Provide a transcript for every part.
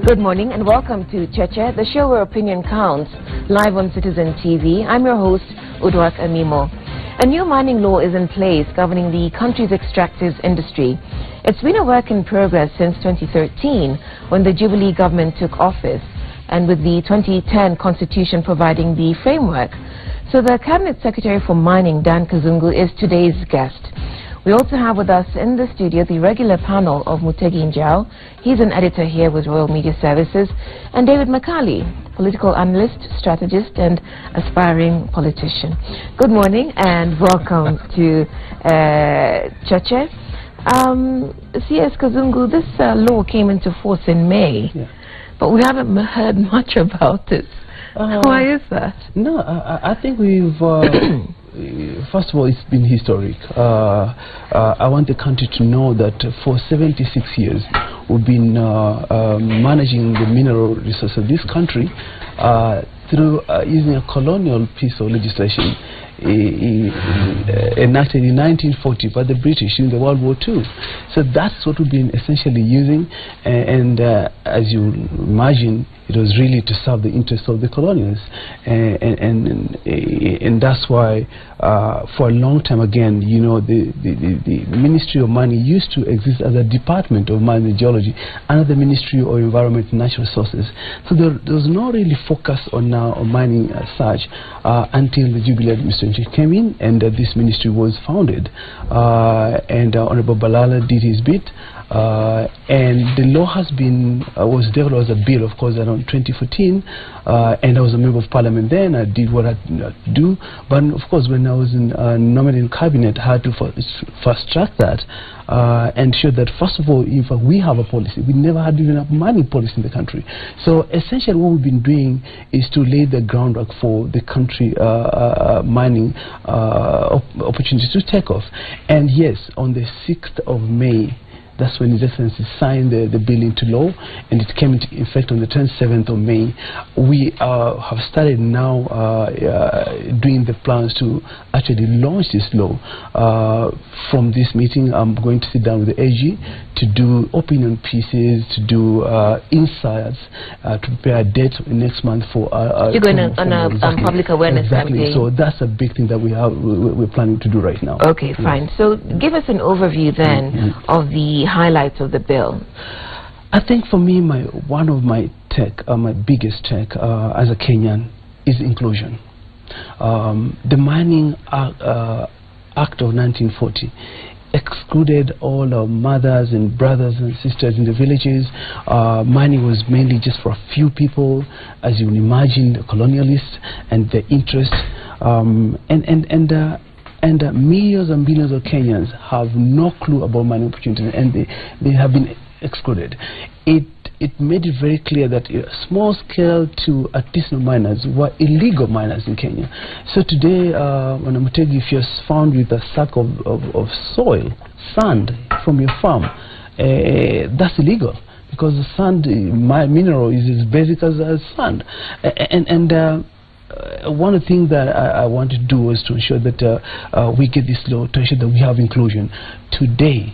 Good morning and welcome to Cheche, the show where opinion counts, live on Citizen TV. I'm your host, Udwak Amimo. A new mining law is in place governing the country's extractive industry. It's been a work in progress since 2013 when the Jubilee government took office, and with the 2010 constitution providing the framework. So the Cabinet Secretary for Mining, Dan Kazungu, is today's guest. We also have with us in the studio the regular panel of Mutegi Njau. He's an editor here with Royal Media Services, and David Makali, political analyst, strategist, and aspiring politician. Good morning and welcome to Cheche. CS Kazungu, this law came into force in May, but we haven't heard much about it. Why is that? No, I think we've... First of all, it's been historic. I want the country to know that for 76 years we've been managing the mineral resources of this country through using a colonial piece of legislation enacted in 1940 by the British in the World War II. So that's what we've been essentially using, and as you imagine, it was really to serve the interests of the colonials, and that's why for a long time, again, you know, the Ministry of Mining used to exist as a department of mining and geology under the Ministry of Environment and Natural Resources. So there was no really focus on mining as such until the Jubilee administration came in and this ministry was founded, and Honorable Balala did his bit. And the law has been was developed as a bill, of course, around 2014, and I was a member of parliament then. I did what I had to do, but of course when I was in nominating cabinet, I had to fast track that and show that first of all, in fact, we have a policy. We never had even a mining policy in the country. So essentially what we've been doing is to lay the groundwork for the country mining opportunities to take off. And yes, on the 6th of May, that's when His Excellency signed the bill into law, and it came into effect on the 27th of May. We have started now doing the plans to actually launch this law. From this meeting, I'm going to sit down with the AG to do opinion pieces, to do insights, to prepare a date next month for... You're going on public awareness campaign. So that's a big thing that we're planning to do right now. Okay, fine. So give us an overview then of the highlights of the bill. I think for me, one of my biggest tech as a Kenyan is inclusion. The Mining Act of 1940 excluded all our mothers and brothers and sisters in the villages. Mining was mainly just for a few people, as you can imagine, the colonialists and their interests, and millions and billions of Kenyans have no clue about mining opportunities, and they have been excluded. It made it very clear that small-scale to artisanal miners were illegal miners in Kenya. So today, when Mutegi, if you're found with a sack of soil, sand from your farm, that's illegal, because the sand, mineral, is as basic as sand. One of the things that I want to do is to ensure that we get this law, to ensure that we have inclusion. Today,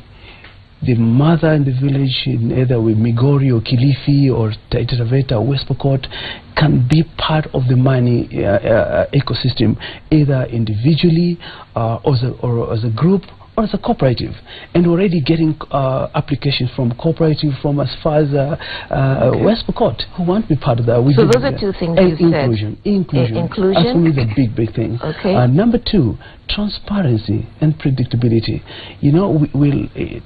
the mother in the village, either with Migori or Kilifi or Taita Taveta or West Pokot, can be part of the mining ecosystem, either individually or as a group, or as a cooperative, and already getting applications from cooperative from as far as West Pokot who want to be part of that. So those are two things you said. Inclusion. Inclusion. That's for me the big thing. Okay. Number two, transparency and predictability. You know,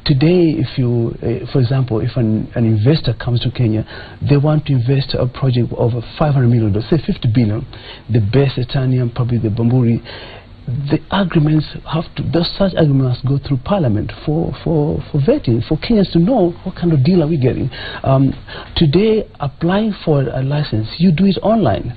today, if you, for example, if an investor comes to Kenya, they want to invest a project of $500 million, say 50 billion, the best Etanium, probably the Bamburi. The agreements such agreements go through Parliament for vetting, for Kenyans to know what kind of deal are we getting. Today, applying for a license, you do it online.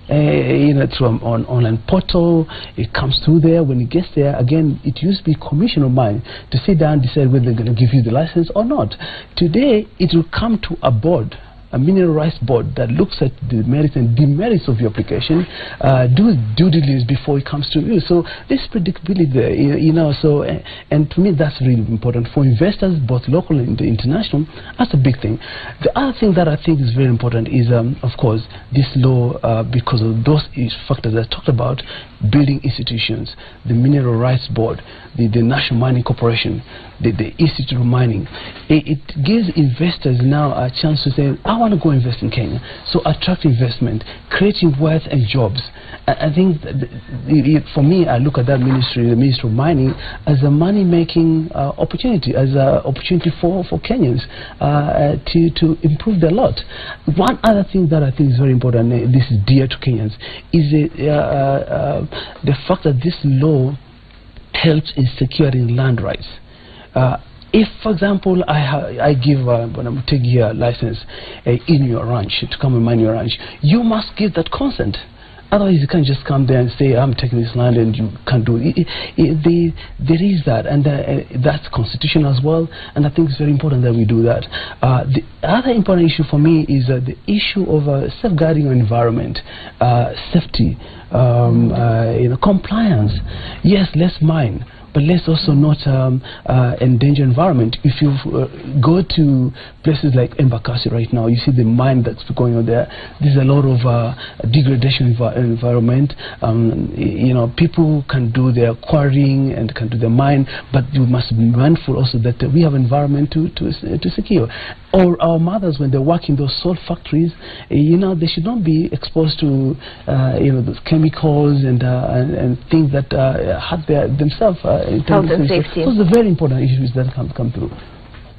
You know, through an online portal, it comes through there. When it gets there, again, it used to be a commission of mine to sit down and decide whether they're going to give you the license or not. Today, it will come to a board a mineral rights board that looks at the merits and demerits of your application, do due diligence before it comes to you. So this predictability there, so and to me that's really important for investors, both local and international. That's a big thing. The other thing that I think is very important is, of course, this law, because of those factors I talked about, building institutions, the Mineral Rights Board, the National Mining Corporation, the Institute of Mining. It gives investors now a chance to say, I want to go invest in Kenya. So attract investment, creating wealth and jobs. I think for me, I look at that ministry, the Ministry of Mining, as a money-making opportunity, as an opportunity for Kenyans to improve their lot. One other thing that I think is very important, this is dear to Kenyans, is the fact that this law helps in securing land rights. If, for example, I give, when I'm taking a license in your ranch, to come and mine your ranch, you must give that consent. Otherwise, you can't just come there and say, I'm taking this land and you can't do it. There is that, and that's constitutional as well, and I think it's very important that we do that. The other important issue for me is the issue of safeguarding our environment, safety, compliance. Yes, let's mine, but let's also not endanger environment. If you go to places like Embakasi right now, you see the mine that's going on there. There's a lot of degradation environment. People can do their quarrying and can do their mine, but you must be mindful also that we have environment to secure. Or our mothers, when they work in those salt factories, they should not be exposed to those chemicals and things that hurt themselves. Health and safety. Those are very important issues that come through.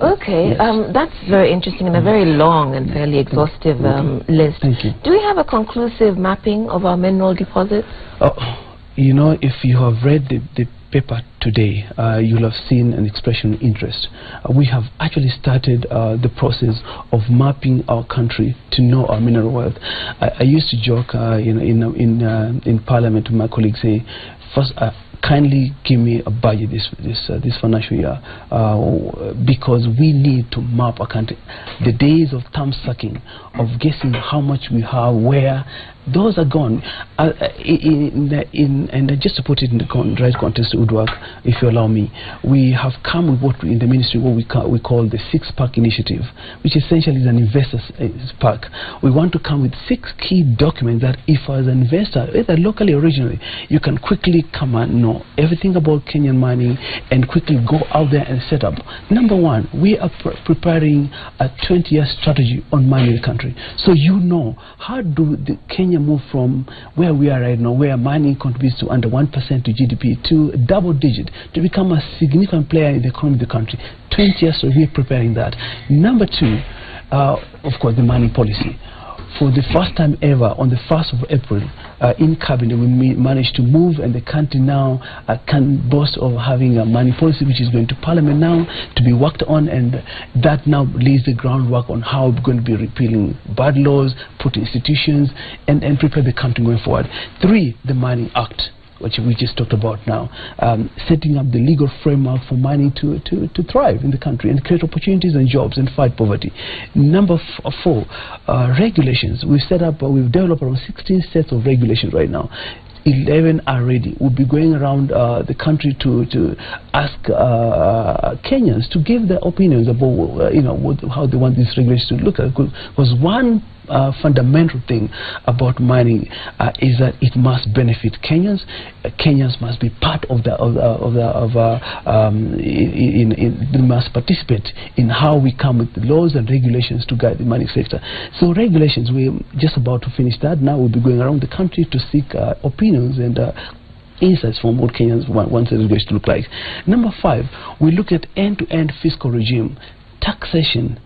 Okay, yes. That's very interesting and a very long and fairly exhaustive list. Thank you. Do we have a conclusive mapping of our mineral deposits? If you have read the paper today, you'll have seen an expression of interest. We have actually started the process of mapping our country to know our mineral wealth. I used to joke in Parliament to my colleagues, say, first, kindly give me a budget this financial year, because we need to map our country. The days of thumb sucking, of guessing how much we have, where, those are gone. And just to put it in the right context, Udwak, if you allow me, we have come with what in the ministry what we call the 6-pack initiative, which essentially is an investor's pack. We want to come with 6 key documents that if as an investor, either locally or regionally, you can quickly come and know everything about Kenyan mining and quickly go out there and set up. Number one, we are preparing a 20-year strategy on mining the country. So how do the Kenya move from where we are right now, where mining contributes to under 1% to GDP, to double digit, to become a significant player in the economy of the country. 20 years, so we're preparing that. Number two, of course, the mining policy. For the first time ever, on the 1st of April, in Cabinet, we managed to move, and the country now can boast of having a mining policy which is going to Parliament now to be worked on, and that now lays the groundwork on how we're going to be repealing bad laws, put institutions, and prepare the country going forward. 3, the Mining Act, which we just talked about now, setting up the legal framework for mining to thrive in the country and create opportunities and jobs and fight poverty. Number 4, regulations. We've developed around 16 sets of regulations right now. 11 are ready. We'll be going around the country to ask Kenyans to give their opinions about how they want these regulations to look at. Because one fundamental thing about mining is that it must benefit Kenyans. Kenyans must be part of they must participate in how we come with the laws and regulations to guide the mining sector. So regulations, we're just about to finish that. Now we'll be going around the country to seek opinions and insights from what Kenyans want the regulation to look like. Number 5, we look at end-to-end fiscal regime, taxation,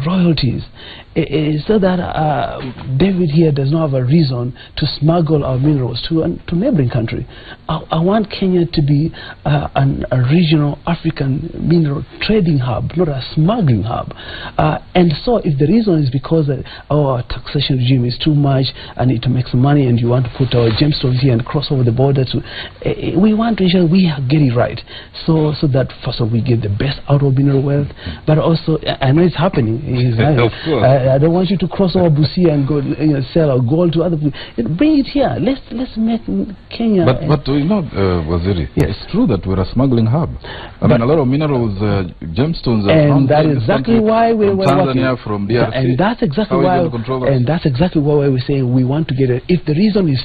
royalties, so that David here does not have a reason to smuggle our minerals to neighboring country. I want Kenya to be a regional African mineral trading hub, not a smuggling hub. And so if the reason is because our taxation regime is too much, I need to make some money, and you want to put our gemstones here and cross over the border, we want to ensure we get it right, so that first of all we get the best out of mineral wealth, but also, I know it's happening, mining. Of course. I don't want you to cross over Busia and go sell our gold to other people. Bring it here. Let's make Kenya. But Waziri, yes, it's true that we're a smuggling hub. I mean, a lot of minerals, gemstones are and that is exactly why we're Tanzania, working. from DRC. And that's exactly why. And that's exactly why we're saying we want to get it. If the reason is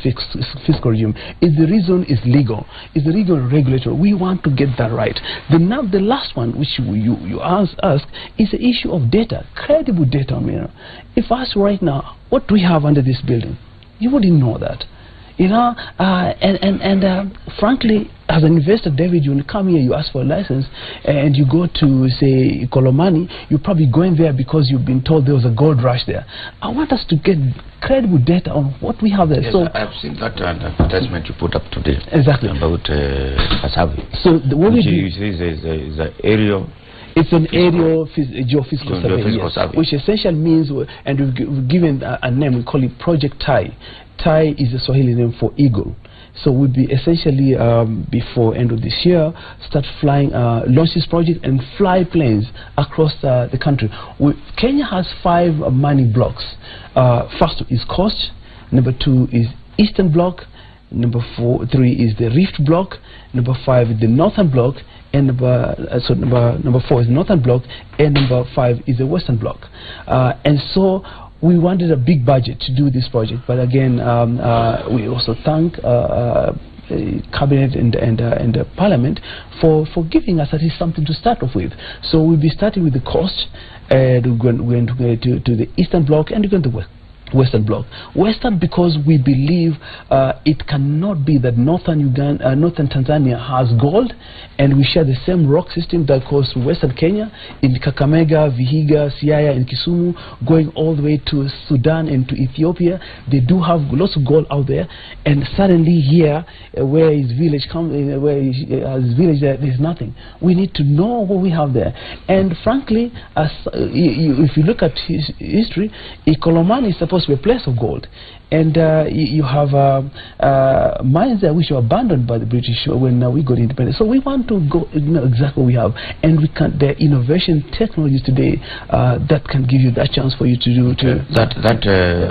fiscal regime, if the reason is legal, if the legal regulatory, we want to get that right. The last one, which you ask is the issue of data, credible data. If us right now, what do we have under this building? You wouldn't know that. Frankly, as an investor, David, you come here, you ask for a license, and you go to, say, Kolomani, you're probably going there because you've been told there was a gold rush there. I want us to get credible data on what we have there. Yes, so I've seen that advertisement you put up today. Exactly. About Kasavi. So what we do is an aerial. It's an aerial geophysical survey, yes, which essentially means, and we've given a name, we call it Project Tai. Tai is a Swahili name for eagle. So we'll be essentially, before end of this year, start flying, launch this project and fly planes across the country. Kenya has 5 mining blocks. First is Coast, number 2 is Eastern Block, number 3 is the Rift Block, number 5 is the Northern Block, and number 4 is the Northern Block, and number 5 is the Western Block. And so we wanted a big budget to do this project, but again, we also thank Cabinet and Parliament for giving us at least something to start off with. So we'll be starting with the Coast, and we're going to go to the Eastern Block, and we're going to the Western Block. Western, because we believe it cannot be that northern Tanzania has gold and we share the same rock system that goes through Western Kenya, in Kakamega, Vihiga, Siaya, and Kisumu, going all the way to Sudan and to Ethiopia. They do have lots of gold out there, and suddenly here, where his village there's nothing. We need to know what we have there. And frankly, if you look at his history, Kolomani is supposed to be a place of gold, and you have mines there which were abandoned by the British when we got independent. So we want to go exactly what we have, and we can. There are innovation technologies today that can give you that chance for you to do. That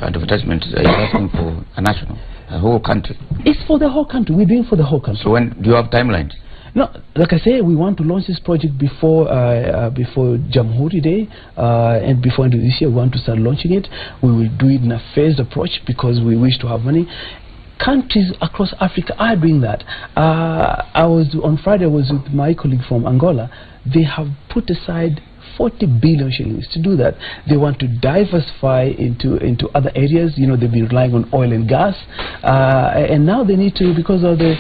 advertisement is asking for a national, a whole country. It's for the whole country. We're doing for the whole country. So when do you have timelines? No, like I say, we want to launch this project before Jamhuri Day, and before end of this year, we want to start launching it. We will do it in a phased approach because we wish to have money. Countries across Africa are doing that. On Friday, I was with my colleague from Angola. They have put aside 40 billion shillings to do that. They want to diversify into other areas. They've been relying on oil and gas, and now they need to, because of the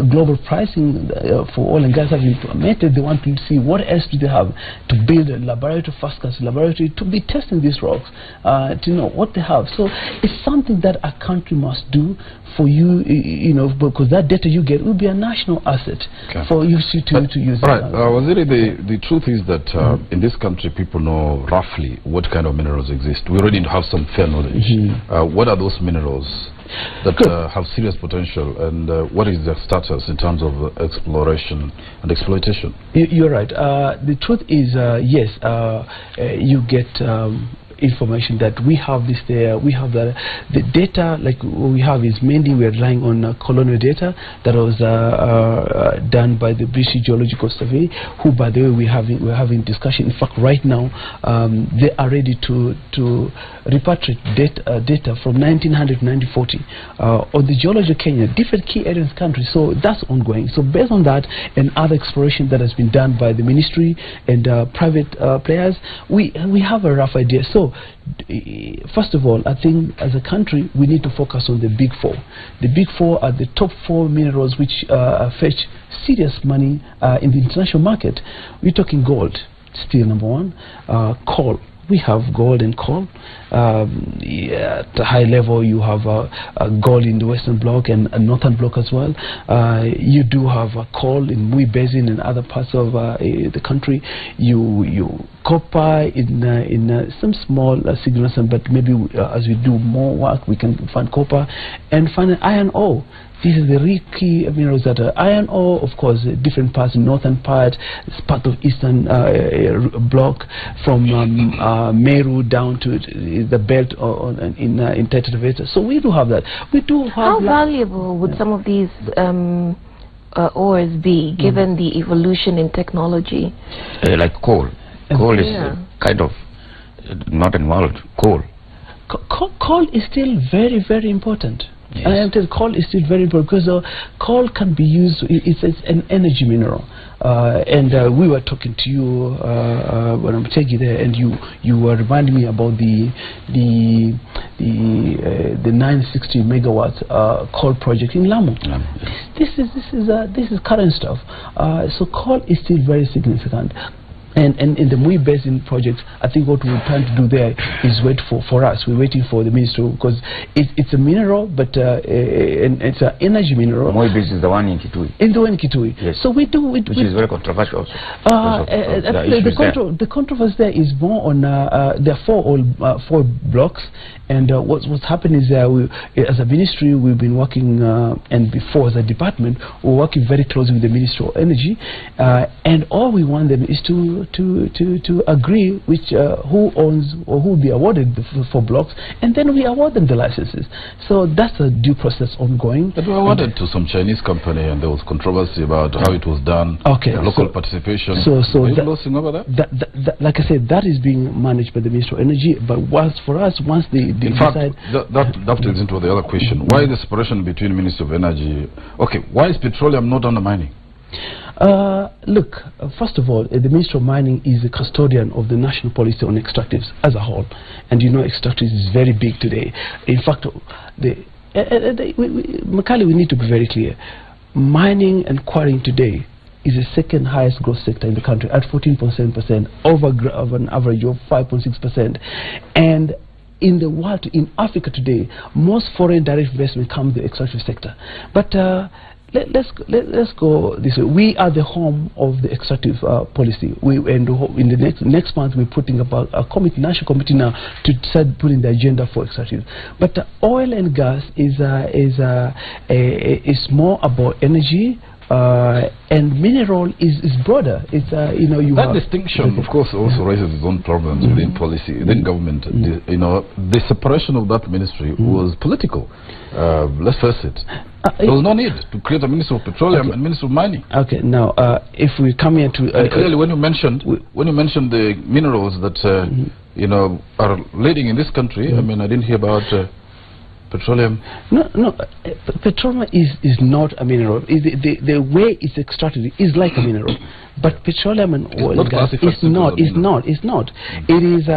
global pricing for oil and gas have been implemented. They want to see what else do they have to build a laboratory, first-class laboratory, to be testing these rocks, to know what they have. So it's something that a country must do for you, because that data you get will be a national asset for you to use. Right, Waziri, the truth is that in this country, people know roughly what kind of minerals exist. We already have some fair knowledge. What are those minerals that have serious potential, and what is their status in terms of exploration and exploitation? You're right. The truth is, yes, you get information that we have this there, we have that. The data like we have is mainly we're relying on colonial data that was done by the British Geological Survey, who, by the way, we're having discussion. In fact, right now they are ready to repatriate data from 1900 to 1940 on the geology of Kenya, different key areas of the country. So that's ongoing. So based on that and other exploration that has been done by the ministry and private players, we have a rough idea. So first of all, I think as a country we need to focus on the big four. The big four are the top 4 minerals which fetch serious money in the international market. We're talking gold, still number 1, coal. We have gold and coal. At a high level, you have gold in the Western Bloc and a Northern Bloc as well. You do have coal in Mui Basin and other parts of the country. You copper in some small significance, but maybe as we do more work, we can find copper, and find iron ore. These are the real key minerals that are iron ore, of course, different parts, northern part, it's part of eastern block, from Meru down to the belt in Taita Taveta. So we do have that. We do have. How valuable would some of these ores be, given the evolution in technology? Like coal. Coal is kind of not involved. Coal. Coal is still very, very important. Yes. And I am telling you, coal is still very important because coal can be used. It's an energy mineral. And we were talking to you when I'm taking there, and you were reminding me about the 960 megawatt coal project in Lamu. This is current stuff. So coal is still very significant. And in the Mui Basin project, I think what we're trying to do there is wait for us. We're waiting for the ministry, because it's a mineral, but and it's an energy mineral. Mui Basin is the one in Kitui. In the one in Kitui. Yes. So which is very controversial. The controversy there is more on there are four blocks, and what's happened is as a ministry we've been working, and before as a department we're working very closely with the Ministry of Energy, and all we want them is to agree which who owns or who will be awarded for blocks, and then we award them the licenses. So that's a due process ongoing. But we awarded to some Chinese company, and there was controversy about how it was done. Okay, local participation. So are you losing over that? Like I said, that is being managed by the Ministry of Energy. But once they in fact, that dovetails into the other question. Why the separation between Ministry of Energy? Okay, why is petroleum not under mining? Look, first of all, the Ministry of Mining is the custodian of the national policy on extractives as a whole, and you know extractives is very big today. In fact, Makali, we need to be very clear. Mining and quarrying today is the second highest growth sector in the country at 14.7%, over an average of 5.6%, and in the world, in Africa today, most foreign direct investment comes from the extractive sector. But let's go this way. We are the home of the extractive policy. In the next month we're putting about a national committee now to start putting the agenda for extractive. But oil and gas is more about energy. And mineral is broader. It's that distinction, of course, also raises its own problems within policy, within government. The separation of that ministry was political. Let's face it. There was no need to create a Minister of Petroleum and Minister of Mining. Okay, now if we come here to clearly, when you mentioned the minerals that are leading in this country, I mean, I didn't hear about. Petroleum? No. Petroleum is not a mineral. The way it's extracted is like a mineral, but petroleum and oil and gas is not. It is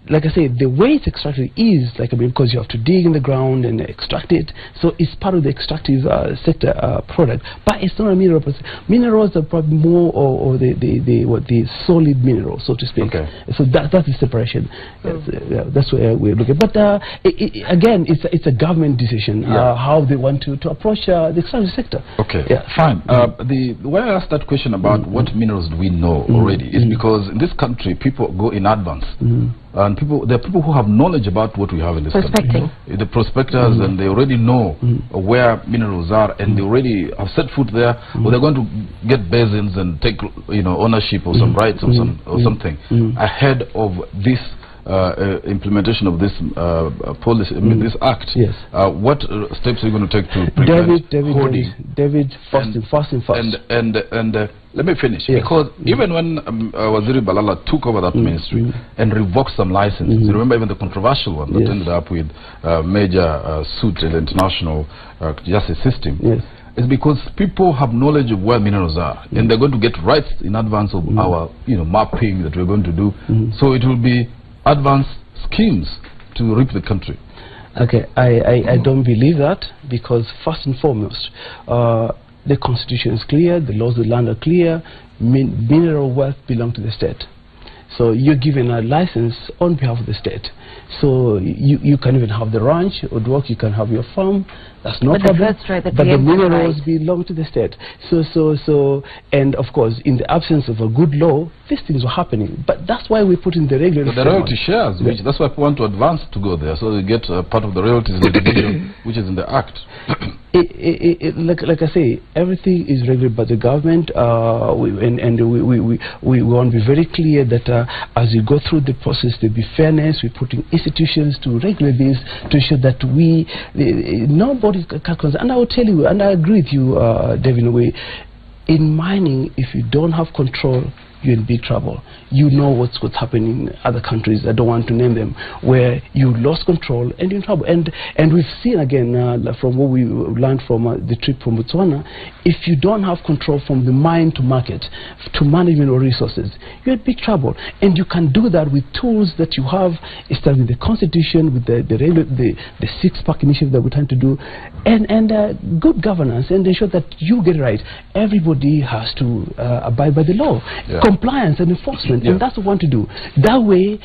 like I said, the way it's extracted is like a mineral, because you have to dig in the ground and extract it. So it's part of the extractive sector product, but it's not a mineral. Minerals are probably more or the solid minerals, so to speak. Okay. So that's the separation. That's where we're looking. But again, it's a government decision how they want to approach the extractive sector. Okay, fine. The way I asked that question about what minerals do we know already is because in this country people go in advance, and there are people who have knowledge about what we have in this country. The prospectors, and they already know where minerals are, and they already have set foot there, or they're going to get basins and take ownership or some rights or something ahead of this implementation of this policy, this act. Yes. What steps are you going to take to prevent hoarding? David, fast. And let me finish, because even when Waziri Balala took over that ministry and revoked some licenses, you remember even the controversial one that ended up with major suit in the international justice system. Yes. It's because people have knowledge of where minerals are, and they're going to get rights in advance of our mapping that we're going to do. So it will be advanced schemes to reap the country. Okay, I don't believe that, because first and foremost, the constitution is clear, the laws of the land are clear, mineral wealth belongs to the state. So you're given a license on behalf of the state. So you can even have the ranch or work, you can have your farm. That's no problem. But the minerals belong to the state. So and of course, in the absence of a good law, these things were happening. But that's why we put in the regular. But the royalty shares, which that's why we want to advance to go there, so they get part of the royalties in the division, which is in the Act. Like I say, everything is regulated by the government, we want to be very clear that as we go through the process, there be fairness. We're putting institutions to regulate this to ensure that nobody can. And I will tell you, and I agree with you, David, in a way, in mining, if you don't have control, you're in big trouble. You know what's happening in other countries, I don't want to name them, where you lost control and you're in trouble. And we've seen again, from what we learned from the trip from Botswana, if you don't have control from the mine to market, to management or resources, you're in big trouble. And you can do that with tools that you have, starting with the constitution, with the six-pack initiative that we're trying to do, and good governance, and ensure that you get it right. Everybody has to abide by the law. Yeah. Compliance and enforcement, and that's what we want to do. That way,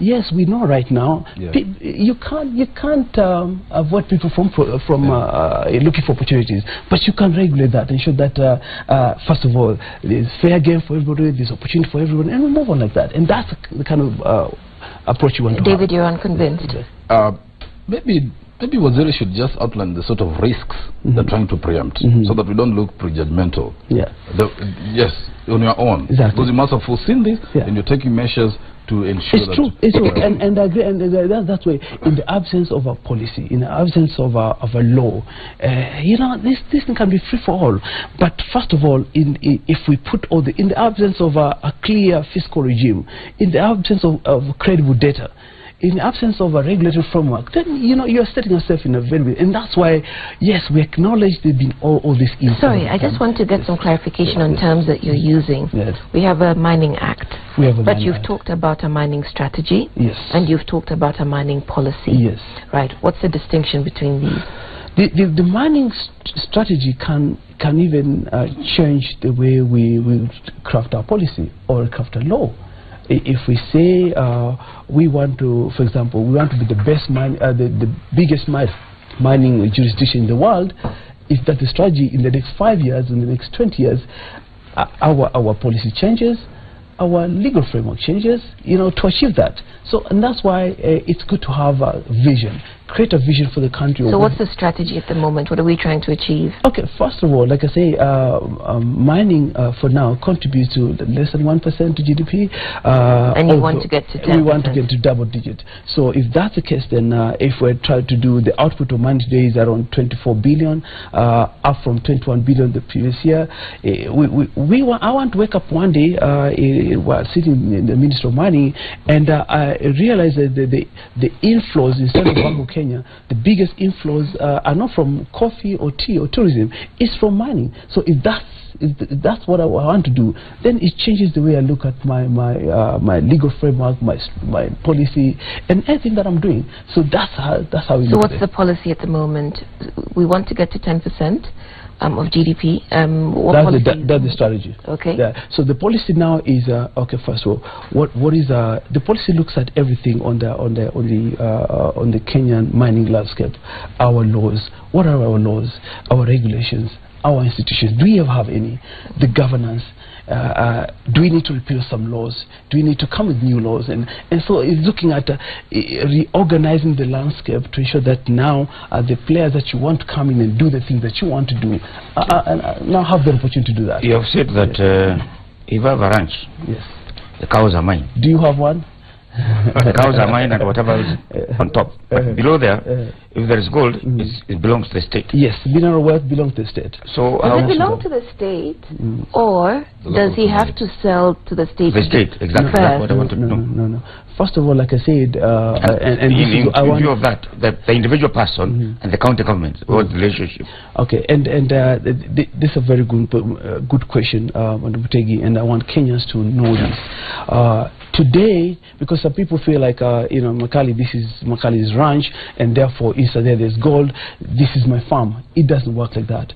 yes, we know right now you can't avoid people from looking for opportunities, but you can regulate that, ensure that first of all there's fair game for everybody, there's opportunity for everyone, and we move on like that. And that's the kind of approach you want to have. David, you're unconvinced. Maybe Waziri should just outline the sort of risks they're trying to preempt, so that we don't look prejudgmental. Yeah. Yes, on your own. Exactly. Because you must have foreseen this, and you're taking measures to ensure it's true. It's true. And I agree. And that's why, in the absence of a policy, in the absence of a law, you know, this thing can be free for all. But first of all, if we put in the absence of a clear fiscal regime, in the absence of credible data, in the absence of a regulatory framework, then you're setting yourself in a very, and that's why, yes, we acknowledge there's been all this. Sorry, I just want to get some clarification on terms that you're using. Yes. We have a mining act, but you've talked about a mining strategy. Yes. And you've talked about a mining policy. Yes. Right. What's the distinction between these? The mining strategy can even change the way we craft our policy or craft a law. If we say we want to, for example, we want to be the best the biggest mining jurisdiction in the world, if that's the strategy in the next 5 years, in the next 20 years, our policy changes, our legal framework changes, to achieve that. So, and that's why it's good to have a vision. Create a vision for the country. So what's the strategy at the moment? What are we trying to achieve? Okay, first of all, like I say, mining for now contributes to less than 1% to GDP. And you want to get to 10%? We want to get to double digit. So if that's the case, then if we're trying to do, the output of mining today is around 24 billion, up from 21 billion the previous year. I want to wake up one day while sitting in the Ministry of Mining, and I realized that the inflows in Central Bank of Kenya, the biggest inflows are not from coffee or tea or tourism, it's from mining. So if that's what I want to do, then it changes the way I look at my legal framework, my policy, and everything that I'm doing. So that's how we look at it. So what's the policy at the moment? We want to get to 10% of GDP. That's the strategy. Okay. Yeah. So the policy now is okay. First of all, what is the policy looks at everything on the Kenyan mining landscape. Our laws. What are our laws? Our regulations. Our institutions. Do we have any? The governance. Do we need to repeal some laws? Do we need to come with new laws? And so it's looking at reorganizing the landscape to ensure that now the players that you want to come in and do the things that you want to do now have the opportunity to do that. You have said that if I have a ranch, yes, the cows are mine. Do you have one? The cows are mine and whatever is on top. But below there, if there is gold, it belongs to the state. Yes, mineral wealth belongs to the state. So does it belong to the state, or does he have to sell to the state? The state, exactly. That's what I want to know. No. First of all, like I said, and in view of that, the individual person and the county government, what relationship? Okay, and this is a very good question, Mutegi, and I want Kenyans to know this. Today, because some people feel like Makali's ranch, and therefore there's gold, this is my farm. It doesn't work like that.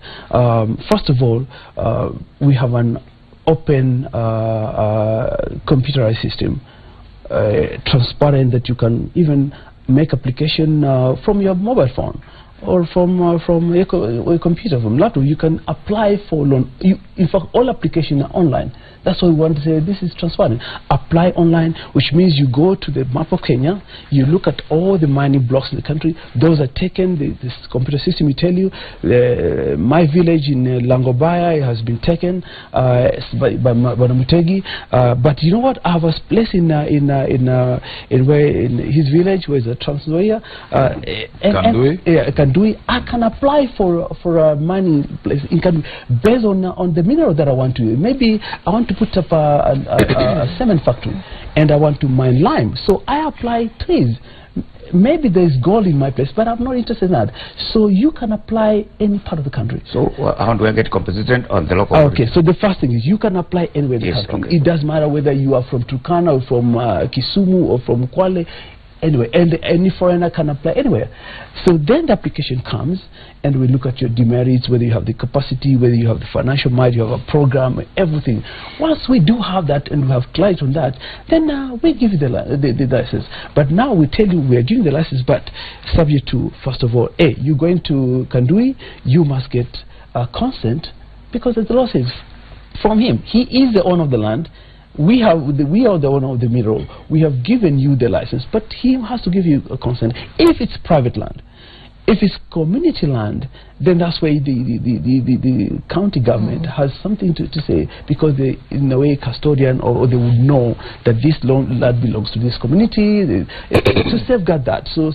First of all, we have an open computerized system, transparent, that you can even make application from your mobile phone or from a computer, from laptop, you can apply for loan. In fact, all applications are online. That's why we want to say this is transparent. Apply online, which means you go to the map of Kenya, you look at all the mining blocks in the country. Those are taken. This computer system will tell you my village in Langobaya has been taken by Mutegi. But you know what? I have a place in his village, where is a Trans Nzoia, Kandui. I can apply for a mining place in Kandui based on the mineral that I want to use. Maybe I want to put up a cement factory and I want to mine lime. So I apply trees. Maybe there's gold in my place, but I'm not interested in that. So you can apply any part of the country. So how do I get compensated on the local? Okay, so the first thing is you can apply anywhere in the country. Okay. It doesn't matter whether you are from Turkana or from Kisumu or from Kwale. Anyway, and any foreigner can apply anywhere. So then the application comes, and we look at your demerits, whether you have the capacity, whether you have the financial might, you have a program, everything. Once we do have that and we have clarity on that, then we give you the license. But now we tell you we are giving the license, but subject to, first of all, you're going to Kandui, you must get consent, because as the law says, from him. He is the owner of the land. We are the owner of the mineral. We have given you the license, but he has to give you a consent if it's private land. If it's community land, then that's where the county government has something to say, because they, in a way, custodian, or they would know that this land belongs to this community, to safeguard that. So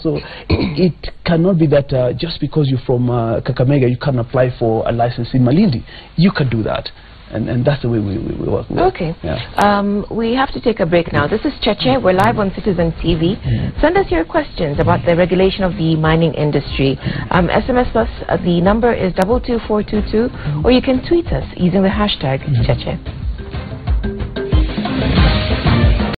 it cannot be that just because you're from Kakamega, you can apply for a license in Malindi. You can do that. And that's the way we work. Okay. Yeah. We have to take a break now. This is Cheche. We're live on Citizen TV. Send us your questions about the regulation of the mining industry. SMS us. The number is 22422, or you can tweet us using the hashtag Cheche.